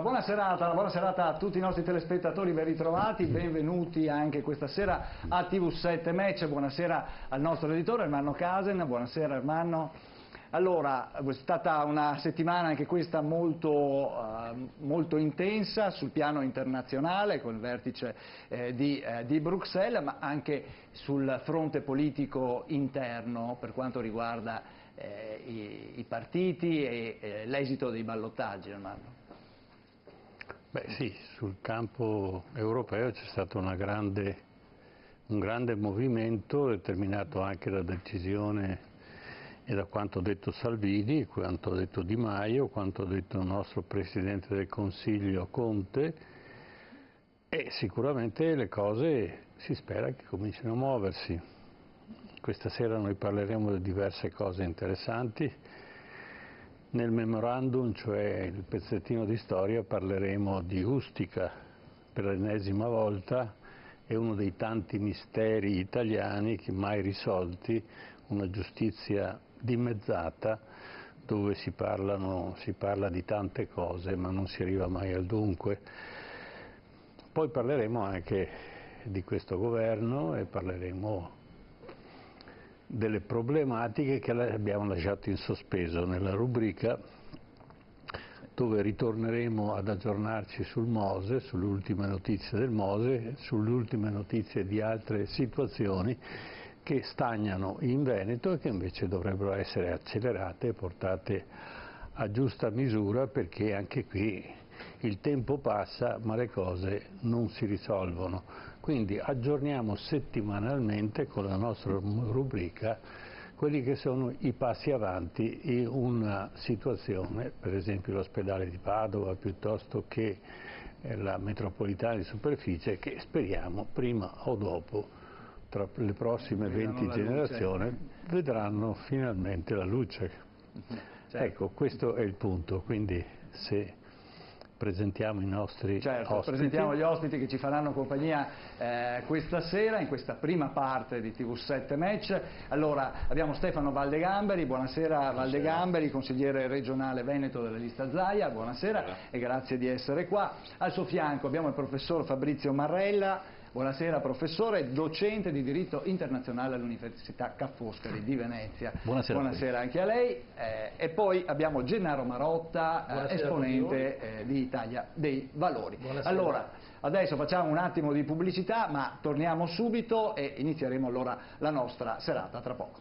una buona serata a tutti i nostri telespettatori, ben ritrovati, benvenuti anche questa sera a TV7 Match. Buonasera al nostro editore Ermanno Casen, buonasera Ermanno. Allora, è stata una settimana anche questa molto intensa sul piano internazionale con il vertice di Bruxelles, ma anche sul fronte politico interno per quanto riguarda i partiti e l'esito dei ballottaggi. Ermanno. Beh sì, sul campo europeo c'è stato un grande movimento determinato anche da decisione e da quanto detto Salvini, quanto detto Di Maio, quanto detto il nostro Presidente del Consiglio Conte, e sicuramente le cose si spera che comincino a muoversi. Questa sera noi parleremo di diverse cose interessanti. Nel memorandum, cioè il pezzettino di storia, parleremo di Ustica per l'ennesima volta, è uno dei tanti misteri italiani che mai risolti, una giustizia dimezzata dove si parla di tante cose ma non si arriva mai al dunque. Poi parleremo anche di questo governo e parleremo delle problematiche che abbiamo lasciato in sospeso nella rubrica, dove ritorneremo ad aggiornarci sul Mose, sulle ultime notizie del Mose, sulle ultime notizie di altre situazioni che stagnano in Veneto e che invece dovrebbero essere accelerate e portate a giusta misura, perché anche qui il tempo passa ma le cose non si risolvono. Quindi aggiorniamo settimanalmente con la nostra rubrica quelli che sono i passi avanti in una situazione, per esempio l'ospedale di Padova piuttosto che la metropolitana di superficie, che speriamo prima o dopo, tra le prossime 20 generazioni, vedranno finalmente la luce. Certo. Ecco, questo è il punto, quindi se presentiamo i nostri ospiti. Presentiamo gli ospiti che ci faranno compagnia questa sera in questa prima parte di TV7 Match. Allora, abbiamo Stefano Valdegamberi, buonasera Valdegamberi, consigliere regionale Veneto della lista Zaia, buonasera e grazie di essere qua. Al suo fianco abbiamo il professor Fabrizio Marrella. Buonasera professore, docente di diritto internazionale all'Università Ca' Foscari di Venezia. Buonasera anche a lei. E poi abbiamo Gennaro Marotta, esponente di Italia dei Valori. Allora, adesso facciamo un attimo di pubblicità, ma torniamo subito e inizieremo allora la nostra serata tra poco.